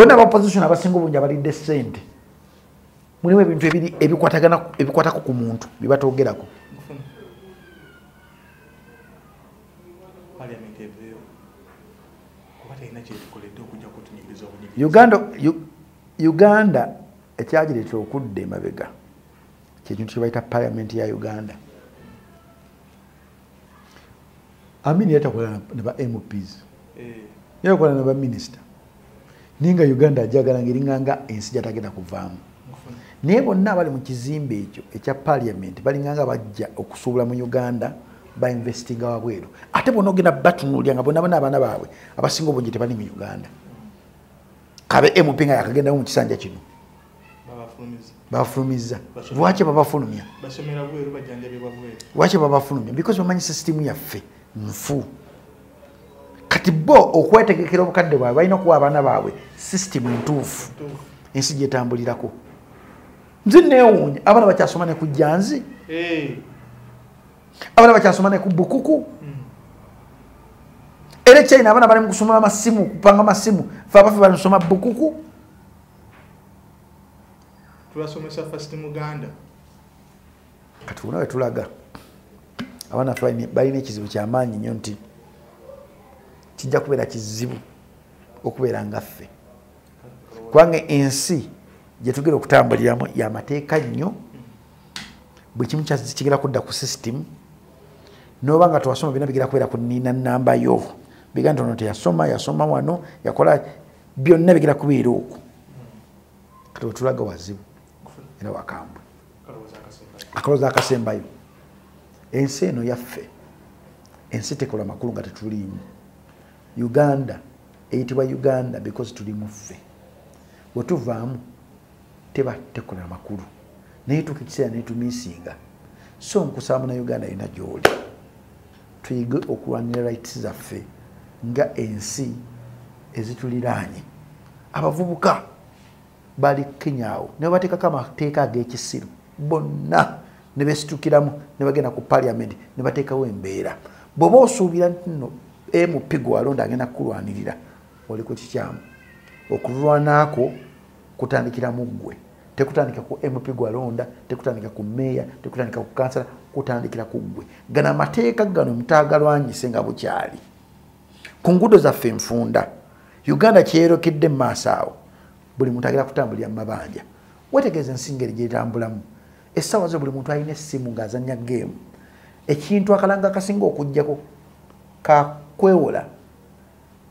bonna opposition abasinga obungi abalidde ssente mulimu ebintu ebiri ebikwatako ku muntu byebatoogerako Uganda ekyagireetera okudda emabega kyekintu kye bayita parliament ya Uganda. Amini yatakolana naba MPs yakolana naba minister ninga Uganda ajagala ngiringanga ensi jatagenda kuvaamu naye bonna abali mu kizimbe ekyo ekya parliament balinganga bajja okusuubula mu Uganda ba investinga wabweru ate bonna ogenda batunulya nga bonna abaana baabwe abasinga obungi tebali mu Uganda kabe MP nga yakagenda mu kisanja kino bafulumiza lwaki babafulumya basomera bweru bajanjabibwa bweru lwaki babafulumya because bamanyi system yaffe nfu kati bo okwetegekera obukadde bwaabwe balina okuwa abaana baabwe system entuufu ensi gyetambulirako nze neewuunya abaana bakyasoma ne ku jjanzi abaana bakyasoma ne ku bukuku era China abaana bali mu kusoma amasimu kupanga amasimu fe abafe bali kusoma bukuku tulasomesa first mu Uganda kati unawe tulaga abaana fe balina ekizibu kyamaanyi nnyo nti kijja kubeera kizibu okubeera ngaffe kubanga ensi gye tugenda okutambuliramu y'amateeka nnyo buli kimu kigera kudda ku system noba nga twasoma bina bigera kubeera ku nina namba yo biga nti ono yasoma wano yakola byonna bigera kubeera okwo kati wetulaga wazibu era wakambwe akalooza akasembayo ensi eno yaffe ensi tekola makulu nga tetuliimu Uganda eyitibwa Uganda because tuli muffe wetuvaamu teba tekola makulu naye tukikiseera netumisinga so nkusaba na Uganda ina gyoli tuyige okulwanira rights zaffe nga ensi ezituliraanye abavubuka bali Kenyaawo ne bateekako amateeka ag'ekisiru bonna ne beesitukiramu ne bagenda ku parliament ne bateekawo embeera bw'oba osuubira nno MP gwalonda agenda kukulwanirira oli ku kikyamu okulwanaako kutandikira mu ggwe tekutandika ku MP gwalonda tekutandika ku meya tekutandika ku kansala kutandikira ku ggwe gana amateeka gano mutaagalwanyise nga bukyali ku nguudo zaffe enfunda Uganda kyerokedde mu maaso awo buli muntu agenda kutambulira mu mabanja wetegeeza ensi ngeri gyetambulamu essaawa zo buli muntu alina essimu ng'azannya geemu ekintu akalanga akasinga okuggyako kakwewola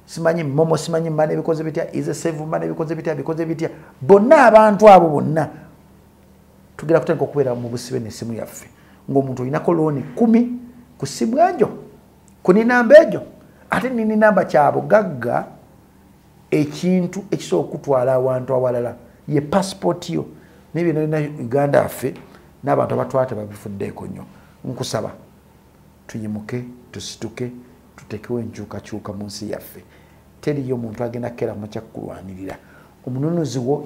simanyi momo simanyi mane bikoze bitya ize save mane bikoze bitya bonna abantu abo bonna tugera kutandika okubeera mu busibe n'essimu yaffe ng'omuntu olinako looni 10 ku ssimu egyo ku ninamba egyo ate ninamba kyabugagga ekintu ekisobola okutwala awantu awalala ye passport yo n'ebyo na Uganda affe n'abantu abatwate babifuddeeko nnyo nkusaba tuyimuke tusituke tutekewo enkyukakyuka mu nsi yaffe teriyo omuntu agenda kera makya kulwanirira omununuzi wo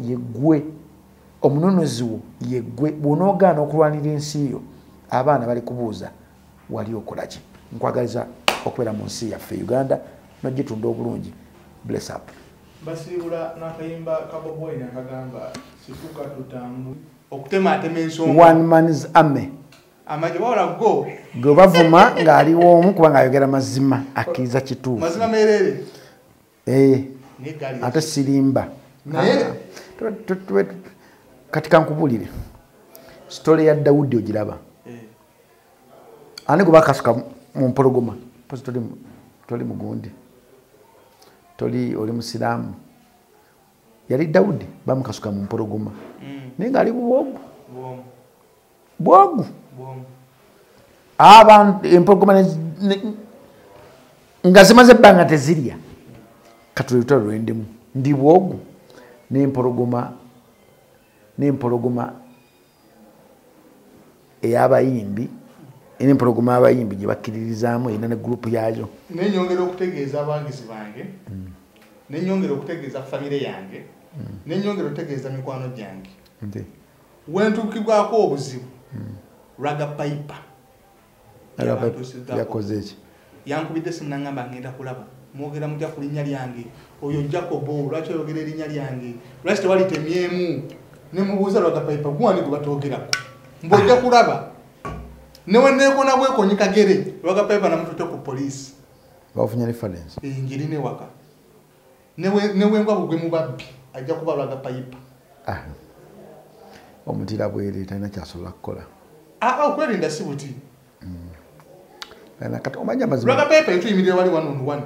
yeggwe bw'onoogaana okulwanirira ensi yo abaana bali kubuuza wali okolaki nkwagaliza okubeera mu nsi yaffe Uganda nogitunda obulungi bless up basiibula n'akayimba kaboboyina akagamba situka tutambu okutematema ensonga one man's army amaje bawala go gwe bavuma ng'aliwo omu kuba ng'ayogera mazima akkiriza kituufu mazima merere ate sirimba kati kankubulire sitole ya Dawudi ogiraba ani gwe bakasuka mu mpologoma pozi toli mugundi toli oli musiraamu yali Dawudi bamukasuka mu mpologoma naye ng'ali bwogu abantu empologoma nga zimaze ebbanga tezirya kati olutalo lwendemu ndi bwogu n'empologoma ey'abayimbi n'empologoma y'abayimbi gye bakkiririzaamu erina ne gurupu yaayo nenyongera okutegeeza abagizi bange nenyongera okutegeeza famire yange nenyongera okutegeeza mikwano gyange wentukibwako obuzibu Raga Piper yakoze eki yankubidde simu nangamba ngenda kulaba mwogera mutya ku linnya lyange oyo Jacobo lwaki oyogera erinnya lyange lwaki tewalitemyemu ne mubuuza Lwagapayipa gwani gwe batwogerako mbojja kulaba newe nekona bwekonyi Kagere Lwagapayipa namutute ku poliisi bafunye reference ngiri ne waka newe ngwa bugwe mubabbi ajja kuba Lwagapayipa omutira bwere talina kyasobola kukola okwerinda si buti omanya mazima Lwagapayipa yetuyimirira wali 1-on-1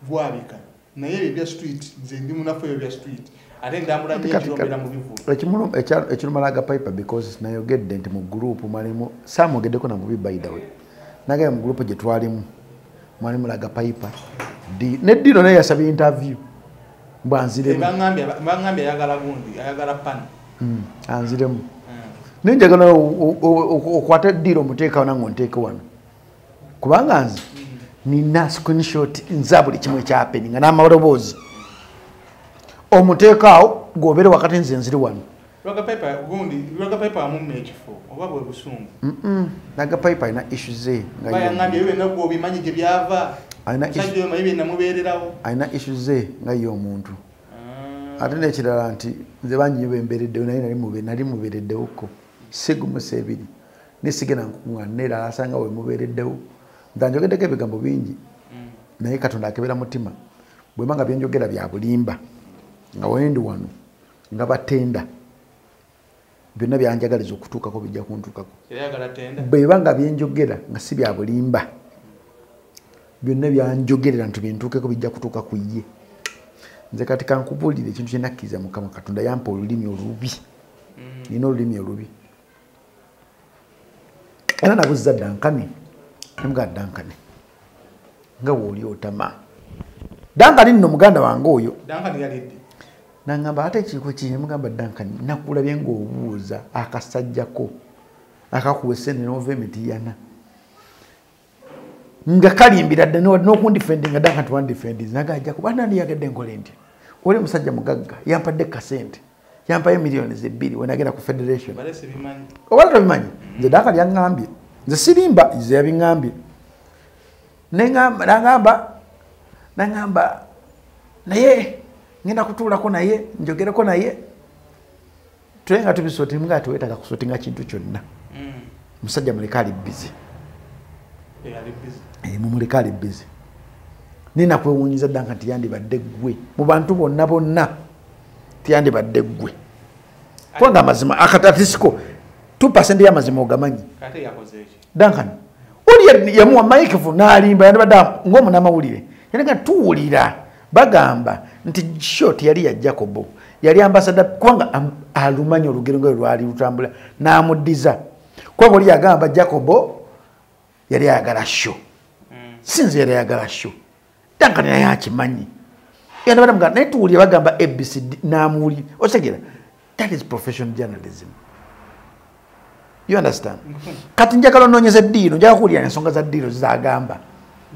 bwabika naye ebya street nze ndi munafu ebya street ate ndamulamye ekirombera mu bivulo ekiruma Lwagapayipa because nayogedde nti mu group mwalimu saamugeddeko na mubi by the way nagaye mu group gye twalimu mwalimu Lwagapayipa ne Dino naye yasaba interview mbwanziremu bangambye ayagala gundi ayagala pana anziremu ninjagala okwata Dino omuteekawo nange onteeke wano kubanga nze nina screenshot nza buli kimu ekyapeninga n'amaloboozi omuteekaawo gobere wakati nze nziri wano Lwagapayipa amumme ekifo oba bwe busungu Lwagapayipa alina issue ze bayangambye ebyo nabwo obimanyi gye byava musajja oyo mayibe namubeererawo alina issue ze nga ye omuntu ate n'ekirala nti nze bangi bembeereddewo naye nali mubeereddewoko sigumusa ebiri nesigenda nkukuŋŋaana neerala asanga we mubeereddewo ntanjogeddeko ebigambo bingi naye Katonda akebera mutima bwema nga byenjogera bya bulimba nga wendi wano nga batenda byonna byanjagaliza okutuukako bijja kuntuukako bweba nga byenjogera nga si bya bulimba byonna byanjogerera nti bintuukeko bijja kutuuka ku ye nze kati kankubuulire ekintu kyenakkiriza Mukama Katonda yampa olulimi olubi nina olulimi olubi era nabuzza Dankani nemuga Dankani nga wooli otama Dankani nno muganda wange oyo nangamba ate ekiko kiri mugamba Dankani nakulabye ng'obuuza akasajjako akakuwa essene n'ova emitiyana nga kalimbira dde n'okundifendinga Dankani twandifendizi nagajja kuba nani yagedde nkole nti oli musajja mugagga yampadde kasente yampayo millions 2 wenagenda ku federation obala tobimanyi nze Dankani yaŋŋambye nze sirimba nze yabiŋŋambye nangamba naye ngenda kutuulako naye njogereko naye tuye nga tubisotinga nga tuwetaaga kusotinga kintu kyonna musajja muleka ali busy mumuleka ali busy nina kwewuunyiza Dankani tiyandibadde ggwe mu bantu bonna tiyandibadde ggwe kubanga amazima akatatisiko 2% y'amazima ogamanyi Dankani oli yamuwa microphone n'alimba yandibadde ng'omunamawulire yanaga tuwulira bagamba nti short yali ya Jacobo yali ambassador kubanga alumanya olugero nga lwali lutambula n'amuddiza kubanga oli yagamba Jacobo yali ayagala show sinze yali ayagala show Dankani naye akimanyi yandibadde mugamba naye tuwulire bagamba ABCD n'amuwulira otegera that is professional journalism. You understand? Kati njagala onoonyeza Dino, njagala kuwulira ensonga za Dino zagamba.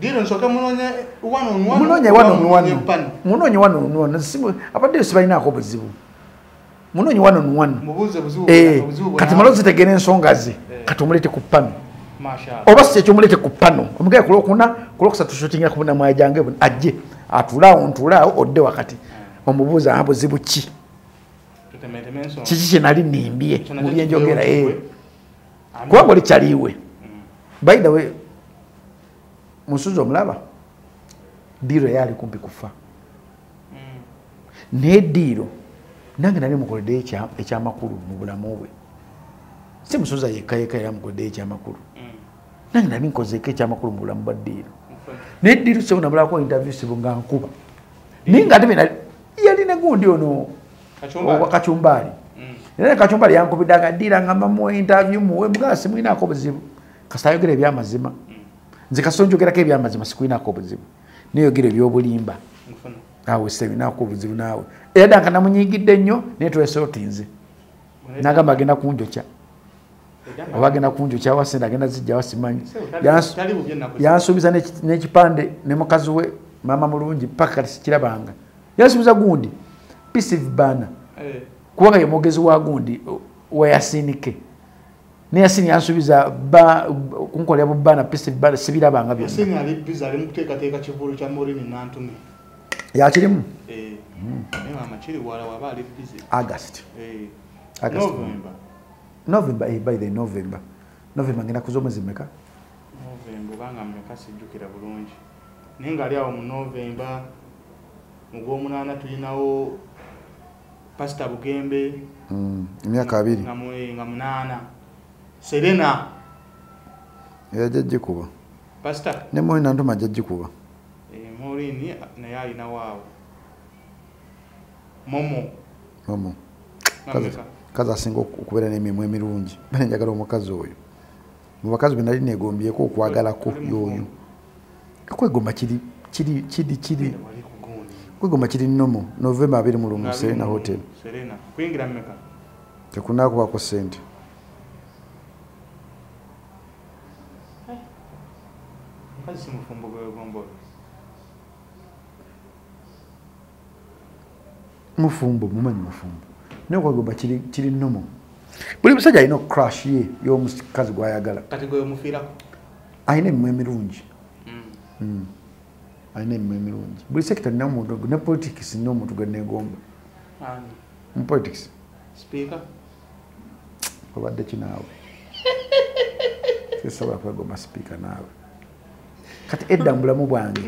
Dino nsooka munoonya munoonya one-on-one. Abadde sibalinaako buzibu. Munoonya one-on-one. Kati malo zitegeera ensonga ze. Kati omulete ku pano. Oba si ekyomulete ku pano. Omugaye ku Lwokuna, ku Lwokusatu tushutinga ku buna mwajange ajje. Atulaawo odde wakati. Omubuuza buzibu ki? Kiki kye nali nimbye mu byenjogera kubanga oli kyaliiwe. By the way, musuzi omulaba Diro yali kumpi kufa naye Diro nange nali mukoleddeyo ekyamakulu mu bulamu bwe. Si musuza yekka era mukoleddeyo ekyamakulu, nange nali nkozeeko ekyamakulu mu bulamu bwa Diro. Naye Diro sebu nabulako interview sibu nga nkuba naye nga ate yalina gundi ono Kachumbari. Era Kachumbari yankubidanga Diro ngamba mu interview muwe mugasi mwinaako buzibu kasita ayogera ebyamazima. Nze kasonjogerako ebyamazima sikuinaako buzibu neyogera ebyobulimba awe sebinaako buzibu naawe. Era Dankani namunyigidde nnyo naye twesotinze nagamba agenda kunjokya oba agenda kunjokya wasente agenda zijja wasimanyi. Yansuubiza n'ekipande ne mukazi we maama mulungi paka kati sikirabanga. Yansuubiza gundi PCV bana kubanga ye mwogezi wa gundi weyasinike Yasini yansubiza kunkolera bubana pisi sibirabanga byonna. Yasini ali biza ali mukuteekateeka kivulu kya Morini Nantume. Yakirimu? Naye mama kiri wala waba ali bizi. August. November. By the November ngenda kuza omwezi mmeka? November banga mmeka sijjukira bulungi. Naye nga ali awo mu November mu Gw'omunaana tulinawo Pastor Bugembe. Emyaka 2. Nga munaana. Serena. Yajjikuba. Pastor. Ne Morini Nantume ajjikuba. Morini naye alina waawo. Momo. Kazi asinga okubeera n'emirimu emirungi. Bane njagala omukazi oyo. Mu bakazi be nali neegombyeko okwagalako y'oyo. Okwegomba kiri kwegomba kiri nnomo. November 21 Serena Hotel. Serena. Kuyingira mmeka? Tekunaakubako ssente. Mukazi si mufumbo gwegombo. Mufumbo mumanyi mufumbo. Naye okwegomba kiri nnomo. Buli musajja alina crush ye y'omukazi gw'ayagala. Kati gwe mufiirako? Alina emirimu emirungi. Alina emirimu emirungi. Buli sekita alina omuntu ne politics nina omuntu gwe neegomba. Mu politics. Speaker? Obadde ki naawe? Sisobola kwegomba speaker naawe. Kati edda mu bulamu bwange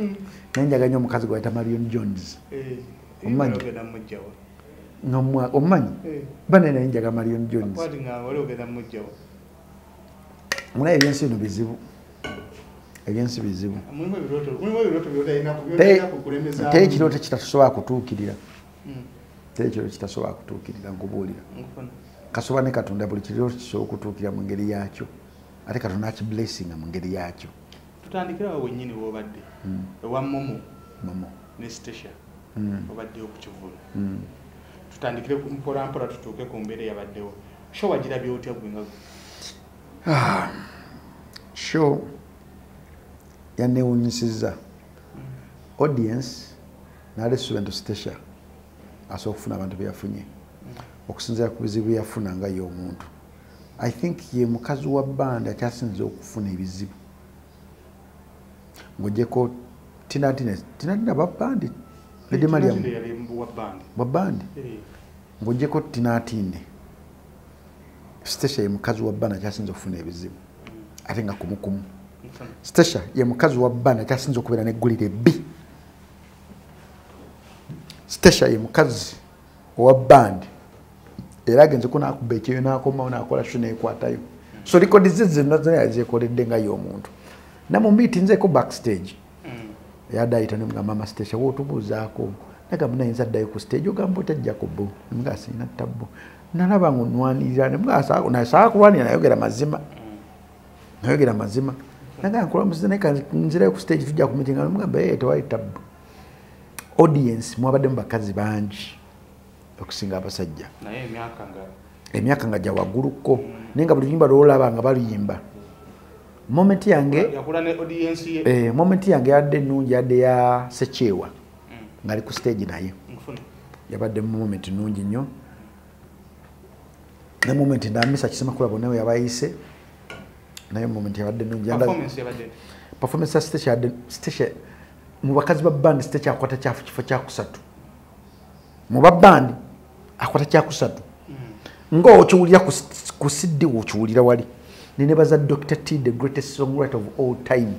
naye njagala nnyo omukazi gw'ayita Marion Jones. Omanyi? Omanyi? Bane naye njagala Marion Jones. Munaye ebyensi bino bizibu. Ebyensi bizibu. Teri ekirooto kitatusobola kutuukirira. Teri ekirooto kitasobola kutuukirira nkubuulira. Kasoba ne Katonda buli kirooto kisobola okutuukira mu ngeri yaakyo. Ate Katonda akiblessinga mu ngeri yaakyo. Tutandikira awo wennyini w'obadde. Ewa Momo ne Stasha. Obaddeyo ku Kivulu. Tutandikire mpola tutuuke ku mbeera eyabaddewo. Show wagirabye otya gwe nga gwe? Show yanneewuunyisizza. Audience n'alesuubento Stasha asobola okufuna abantu be yafunye okusinziira ku bizibu bye yafuna nga ye omuntu. I think ye mukazi wa bbandi akyasinze okufuna ebizibu. Ng'ogyeko Tina babbandi. Lady Mariam wabbandi. Ng'ogyeko Tina Atinde. Stasha ye mukazi wa bbandi akyasinze okufuna ebizibu. Ate nga kumukumu. Stasha ye mukazi wa bbandi akyasinze okubeera n'eggulire ebbi. Stasha ye mukazi owa bbandi era agenze ko n'akuba ekyeyo n'akomawo n'akola sho n'ekwatayo. So likodi ze zonna yazikoledde nga y'omuntu. Namu meeting nzeeko backstage. Yadayita ne mama Stasha wotubuuzaako. Nagamba nayinza addayo ku stage ogamba otajjako bo. Nga sina tabbo. Nalaba ngonwanirira ne mugasa nasaa kulwanira nayogera mazima. Nayogera mazima. Nagamba nkola muzize naye nzirayo ku stage tujja ku meeting ngamba tewali tabbo. Audience mwabadde mu bakazi bangi okusinga abasajja. Naye emyaka nga gya wagguluko. Naye nga buli lunyimba lwolaba nga baluyimba. Moment yange yakula ne audience ye. Moment yange yadde nnungi yadde ya Sekyewa. Ngali ku stage naye. Yabadde mu moment nnungi nnyo. Ne moment ndamisa kisema kula bonna we yabayise. Naye moment yabadde nnungi. Performance ya Stasha mu bakazi ba band Stasha akwata kyafu kifo kya kusatu. Mu ba band akwata kya kusatu. Ngo okiwulira ku CD okiwulira wali. Nenebaza Dr. T, the greatest songwriter of all time.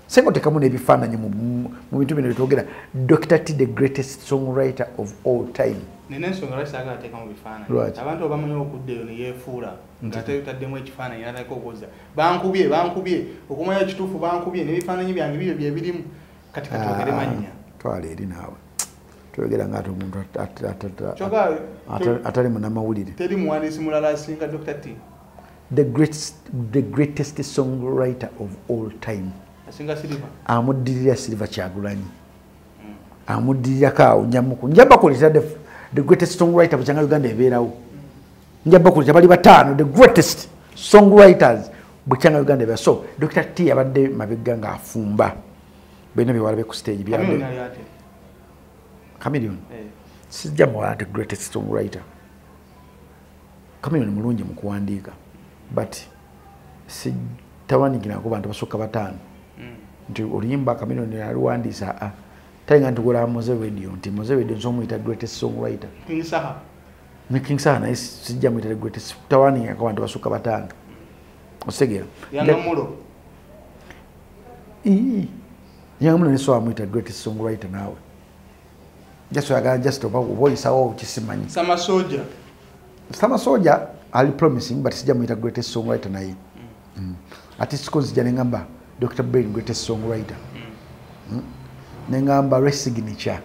Sengo tekamu n'ebifaananyi mu bintu bino bitwogera. Dr. T, the greatest songwriter of all time. Nene songwriter saga ateka mu bifaananyi. Abantu abamanyi okuddeyo ne yeefuula ng'ate utaddemu ekifaananyi n'ataleka okuwuza. Bankubye okumanya ekituufu bankubye n'ebifaananyi byange bibyo bye birimu kati katwogere mannya. Twala eri naawe. Twogera ng'ate omuntu atali munnamawulire. Teri muwandiisi mulala asinga Dr. T. The greatest songwriter of all time. Asinga Silver. Amuddirira Silver Kyagulanyi. Amuddirira Kaawo Nyamuku. Njaba kulita the greatest songwriter bukyanga Uganda ebeerawo. Njaba kulita bali bataano the greatest songwriters bukyanga Uganda ebeerawo. So Dr. T yabadde mabega ng'afumba. Bena bye walabe ku stage byabadde. Chameleon. Sijja muwala the greatest songwriter. Chameleon mulungi mu kuwandiika. but si tawanikira ko bantu basukka batano nti oluyimba Chameleone aliwandiisa talinga ntukola Moze Radio nti Moze Radio nzomuyita greatest songwriter King Saha naye sijja muyita greatest tawanikira ko bantu basukka batano osegera yangamulo yangamulo neso amuyita greatest songwriter nawe just about voice awo kisimanyi Sama Soja ali promising but sijja muyita greatest songwriter naye artist konzija nengamba Dr. Brain greatest songwriter nengamba Ray Signature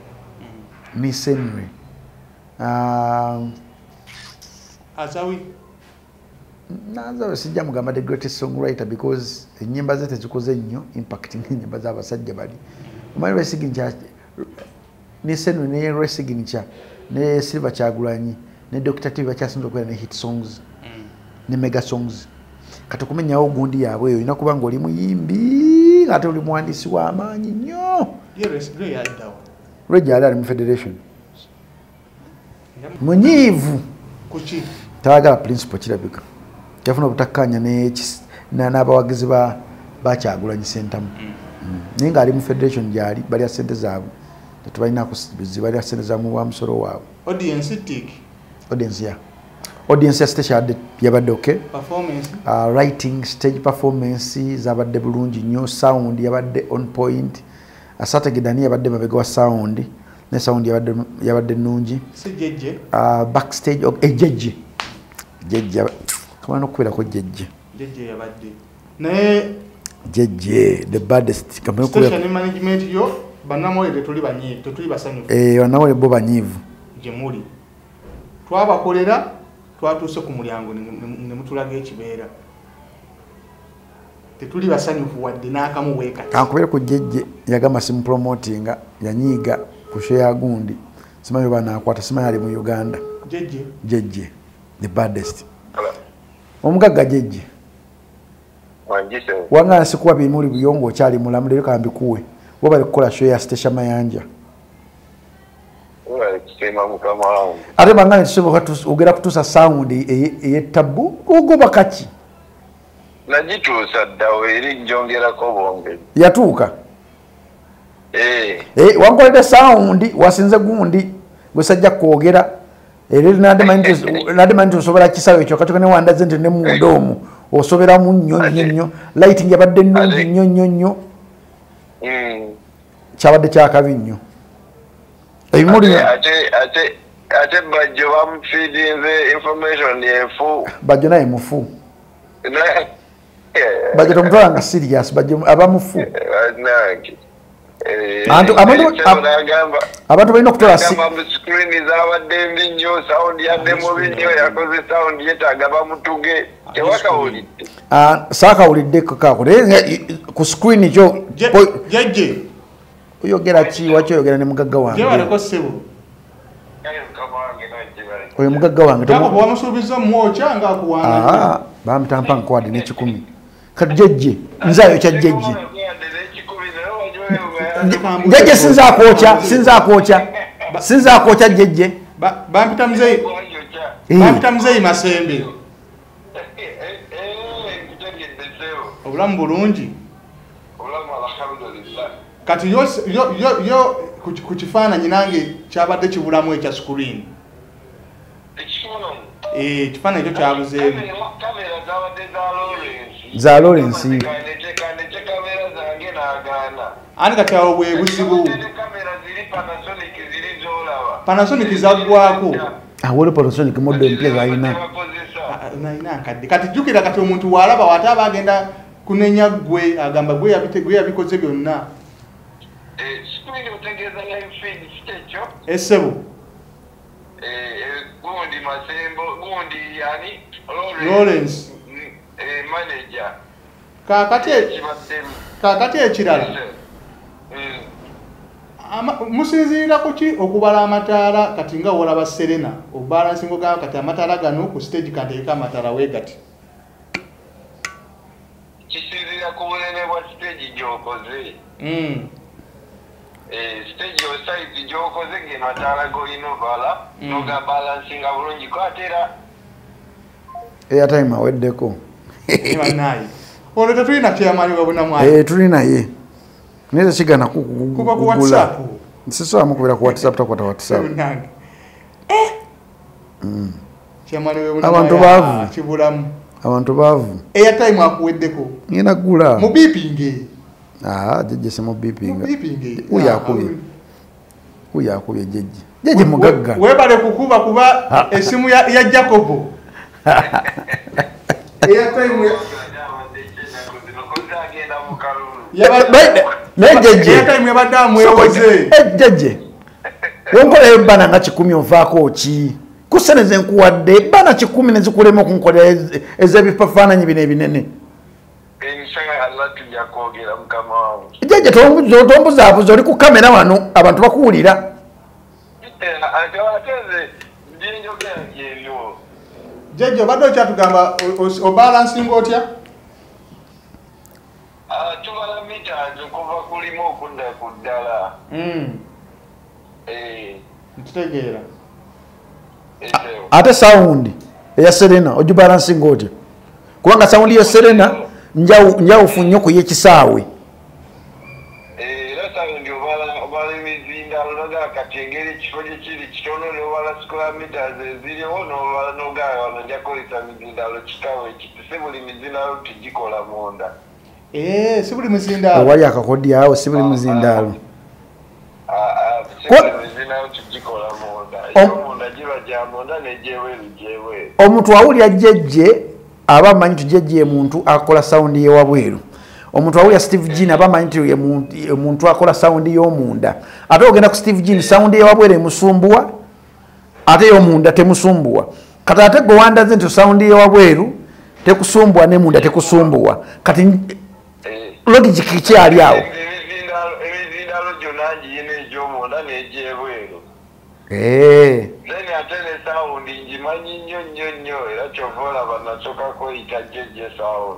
Miss Henry Azawi naza sijja mugamba the greatest songwriter because enyimba ze tezikoze nnyo impacting enyimba z'abasajja bali omanyi Ray Signature Miss Henry ne Ray Signature ne Silver Kyagulanyi ne Dr. T bakyasinza okubeera ne hit songs ne mega songs katukumenyawo gundi yaabwe eyo olina kuba nga oli muyimbi ate oli muwandiisi w'amaanyi nnyo Reggie ali mu federation munyiivu tayagala principal kirabika yafuna obutakkanya n'abawagizi ba Kyagulanyi Ssentamu naye ng'ali mu federation gyali balya ssente zaabwe tetubalinaako balya ssente za mu musolo waabwe audience ya station yabadde okay performance writing stage performance zabadde bulungi nnyo sound yabadde on point Saturday Dani yabadde mabega wa sound ne sound yabadde nnungi si jeje backstage jeje kama nokubera ko jeje yabadde naye jeje the baddest kama nokubera station management yo banamole tuli banyivu tuli basanyufu banamole bo banyivu je muri twabakolera twatuuse ku mulyango ne mutulaga ekibeera tetuli basanyufu wadde n'akamu weekati akubere ku jeje yagamba simu promotinga yanyiga ku share gundi simanyi banakwata simanyi ali mu Uganda jeje the baddest omugagga jeje wanga sikuwa bimuli buyongo kyali mulamu lero kambi kuwe wo bali kukola show ya station Mayanja ate bangane tusobola ogera kutuusa sound eyetabu ogoba kaki nagituusa ddawo eri njongerako bonge yatuuka wankoledde sound wasinze gundi gwesajja kwogera era nadde manyi osobola kisawo ekyo katoka ne wandaze nti ne munda omwo osoberamu nnyo lighting yabadde nnungi nnyo kyabadde kyakabi nnyo ate Bajjo bamufeedinze information yefu Bajjo naye mufu Bajjo tomutwala nga serious Bajjo aba mufu abantu balina okutwala screen zabadde mbi nnyo sound yaddemu binnyo yakoze sound yetaaga bamutuge tewakawulidde saakawulidde kako naye ku screen kyo jeje oyogera ki wakyoyogera ne mugagga wange oyo mugagga wange bamutampa nkwadi n'ekikumi kati jeje nzaayo kya jeje jeje sinza kwokya jeje bampita muzeyi Masembe obulamu bulungi kati yo ku kifaananyi nange kyabadde kibulamu ekya screen ekifaananyi ekyo kyabuzeemu za Lawrence ani kati awo bwe buzibu Panasonic zaggwako awole Panasonic model mpya alina nkadde kati jjukira kati omuntu walaba wate aba agenda kunenya gwe agamba gwe yabikoze byonna essebo gundi Masembo gundi yani Lawrence manager kakati ekirala musinziira kuki okubala amataala kati nga olaba Serena obalansingo ga kati amataala gano ku stage kanteeka amataala wegati kisinziira ku bunene bwa stage gy'okoze stage yo size gy'okoze ge mataala golina ovala noga balansinga bulungi ko atera airtime aweddeko banaye ono tetulina chairman wa bunamwali tulina ye neza kigana kuba ku WhatsApp siso amukubira ku WhatsApp takwata WhatsApp chairman wa bunamwali kibulamu abantu baavu airtime akuweddeko ngena gula mu beeping jeje se mu beeping uya akubye jeje mugagga webale kukuba kuba esimu ya Jacobo airtime airtime yabadamu ewoze jeje wonkola ebana nga 10 onvaako ki kuseneze nkuwadde bana 10 nezikulema okunkolera ezebifafaananyi bino ebinene jeje tombuzaabuza oli ku kamera wano abantu bakuwulira jeje obadde okyatugamba obalansinga otya tubala mitanzi okuva kulimu okudda ku ddala ntutegeera ate sound eya Serena ogibalansinga otya kubanga sound ya Serena njawufu nnyo ku y'ekisaawe era sound obala emizindalo naga kati engeri ekifo gye kiri kitono n'obala square meters eziriwo n'obala n'ogaawe wano nja kukozesa mizindalo kikawe si buli mizindalo tigikola munda si buli muzindalo wali akakodi awo si buli muzindalo omuntu awulira jjejje aba amanyi nti jjejje muntu akola sound ye wabweru omuntu awulira Steve Jean aba amanyi nti muntu akola sound y'omunda ate ogenda ku Steve Jean sound ye wabweru emusumbuwa ate y'omunda temusumbuwa kati ate gwe wandaze nti sound ye wabweru tekusumbuwa ne munda tekusumbuwa kati logic kikyali awo emizindalo gyonna ngiyina egy'omunda n'egyebweru then ate ne sound ngimanyi nnyo era kyova olaba nasokako yita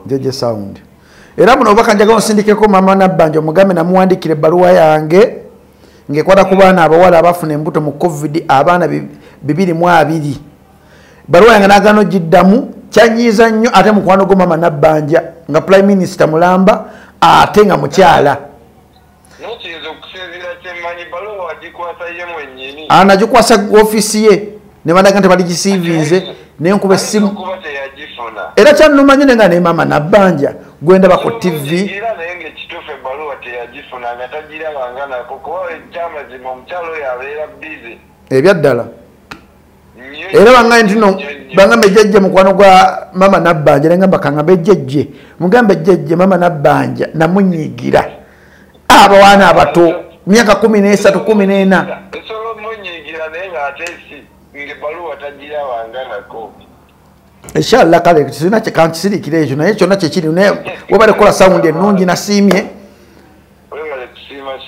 jeje sound era muno obaka njaga onsindikeko mama Nabbanja omugambe namuwandikira ebbaluwa yange ng'ekwata ku baana abawala abafuna embuto mu covid abaana 220 ebbaluwa yange naagana ogiddamu kyanyiiza nnyo ate mukwano gwo mama Nabbanja nga prime minister mulamba ate nga mukyala anagikwasa ofisi ye ne bandaga nti baligisiivinze nenkuba essimu era kyannuma nnyo nenga ne mama Nabbanja gwenda bako TV ebyaddala era bangaye ntino bangambe jjejje mukwano gwa mama Nabbanja nengamba kangambe jjejje mugambe jjejje mama Nabbanja namunyiigira abawaana abato myaka 13 14 inshallah kale sina kyekantisirikira ekyo naye kyonna kyekiri webale kukola sound ennungi nasiimye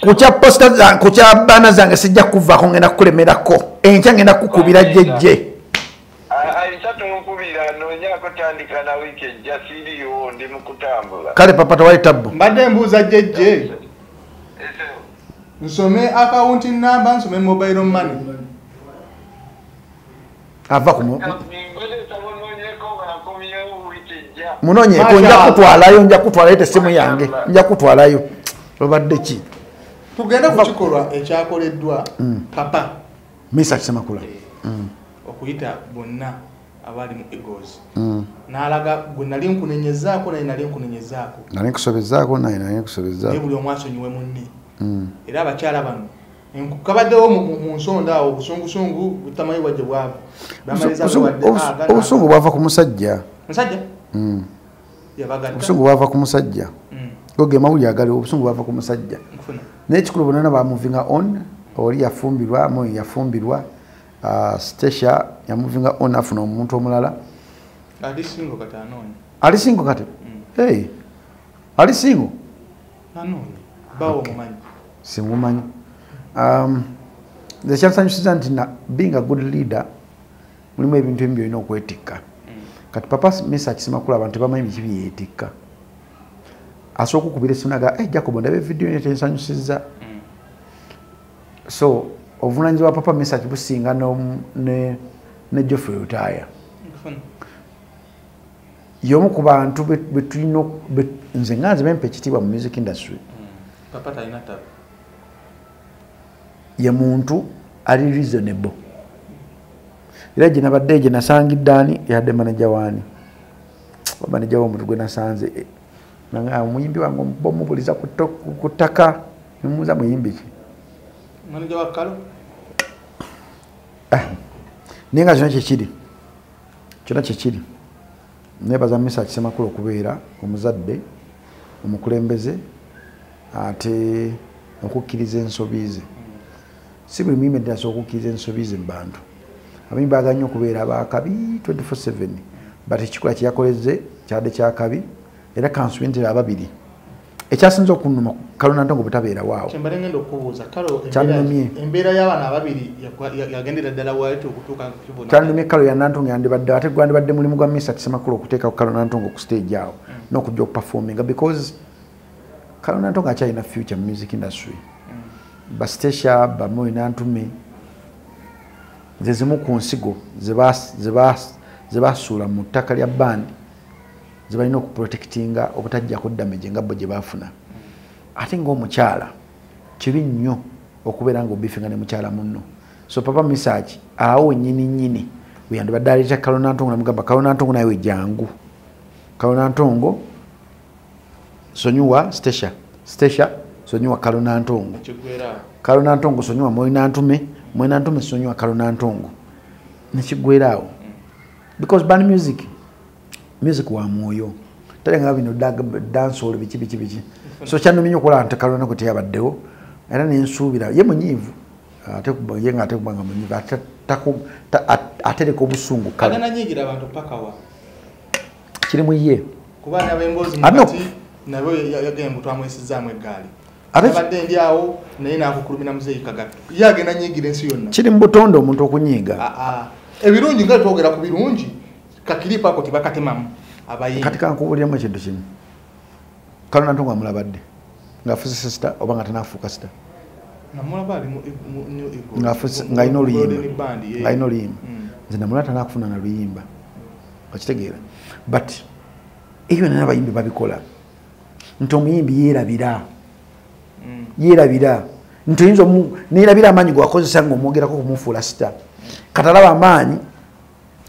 kukya posta kukya baana zange sijja kuvaako ngenda kukulemerako enkya ngenda kukubira jjejje kale papa tewali tabbu mbadde mbuuza jjejje nsome account number nsome mobile money ava ku munonyeeko nja kutwalayo tessimu yange nja kutwalayo obadde ki tugenda ku kikolwa ekyakoleddwa papa Misa Kisemakula okuyita bonna abali mu Eagles n'alaga gwe nali nkunenyezaako naye nali nkunenyezaako nali nkusobezaako naye nali nkusobezaako naye buli omu asonyiwe munne era abakyala bano kabaddewo mu nsonda awo obusungusungu butamanyi bwajje bwava obusungu bwava ku musajja obusungu bwava ku musajja goge mawuli agali obusungu bwava ku musajja naye ekikulu bonna bamuvinga on oli yafumbirwa moyo yafumbirwa Stasha yamuvinga on afuna omuntu omulala ali singo kati ali singo simumanyi nze kyansanyusiza nti being a good leader mulimu ebintu ebi byolina okwetikka kati papa Misa Kisemakula abantu tebamanyi biki byeyetikka asooka okukubira essimu naga Jacob ndaba evidiyo ne tensanyusiza so obuvunaanyizibwa papa Misa kibusinga ne Geoffrey Rutaya yomu ku bantu betulina nze nganze bempe ekitiibwa mu music industry. Papa talina tabu. Ye muntu ali reasonable. Era gye nabadde gye nasangidde ani yadde manager waani. Manager w'omuntu gwe nasanze nanga omuyimbi wange bomubuliza ku ttaka nemuuza muyimbi ki. Manager wa Kalo? Naye nga kyonna kyekiri. Kyonna kyekiri. Nebaza Misa Kisemakulu okubeera omuzadde omukulembeze ate okukkiriza ensobi ze. Si buli muyimbi nti asobola okukkiriza ensobi ze mu bantu. Abayimbi baagala nnyo okubeera abakabi 24/7 but ekikola kye yakoleze kyadde kyakabi era kansubiri ababiri. Ekyasinze okunnuma Kalo Nantongo butabeera waawo. Kyembale ngenda okubuuza Kalo embeera y'abaana ababiri yagendera ddala waayite okutuuka ku kibuno. Kyannumye Kalo ya Nantongo yandibadde ate gwandibadde mulimu gwa Misa Kisemakulu okuteeka ku Kalo Nantongo ku stage awo n'okujja okuperforminga because Kalo Nantongo akyalina future mu music industry. Bastesha Bamoyi Nantume ze zimu ku nsigo ze basuula mu ttaka lya bandi ze balina okuprotectinga obutajjako damage nga bo gye baafuna. Ate ng'omukyala kibi nnyo okubeera nga obifinga ne mukyala munno. So Papa Misaki awo nnyini we yandibadde aleeta Kalo Nantongo namugamba Kalo Nantongo nawe jangu. Kalo Nantongo sonyiwa Stesha sonyiwa Kalo Nantongo. Kalo Nantongo sonyiwa Moyi Nantume sonyiwa Kalo Nantongo. Nekigweraawo. Because band music wa mwoyo. Tale nga bino dancehall biki. So kyannumye okukola nti Kalo Nantongo teyabaddewo era nensuubira ye munyiivu ate kubanga munyiivu atereka obusungu Kalo. Agana nyigira abantu paka wa. Kiri mu ye. Kuba ab'emboozi mukati nabo yagenda twamwesizaamu eggaali. Abadde ndi awo naye n'akukulumira muzeeyi Kagatu. Ye agenda nyigira ensi yonna. Kiri mu butonde omuntu okunyiiga. Ebirungi nga twogera ku birungi kakiripa ako tibakatemamu abayimbi. Kati kankubuliramu ekintu kimu. Kalo Nantongo amulabadde ng'afuuse sister oba nga tanaafuuka sister. Namulaba ali mu ng'alina oluyimba. Nze namulaba tanaakufuna na luyimba. Okitegeera. But eyo n'abayimbi babikola. Nti omuyimbi yeerabira. Nti oyinza neerabira amaanyi ge wakozesa ng'omwogerako kumufuula sita. Katalaba amaanyi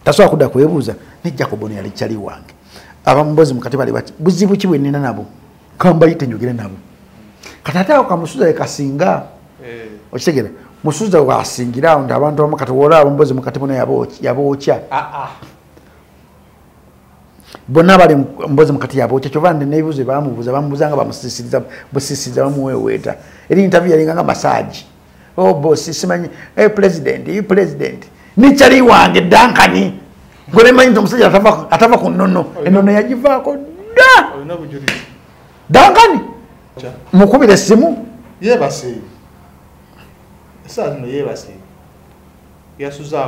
tasobola kudda kwebuuza ne Jacob ono yali kyali wange. Abambozi mukati bali bati buzibu ki bwe nnina nabo kambayite njogere nabo. Kati awo kamusuza yekasinga. Okitegeera musuza waasingira awo nti abantu abamu kati woolaba abambozi mukati bono yabookya. Bonna bali mbozi mukati yabookya kyova ndi neebuuze bamubuuza nga bamusisiriza bamuweweeta. Eri interview yalinganga massage. Oh boss simanyi president nikyali wange dankani ngole manyi omusajja atava ku nnono ennono yagivaako dda dankani mukubire essimu yebase yasuza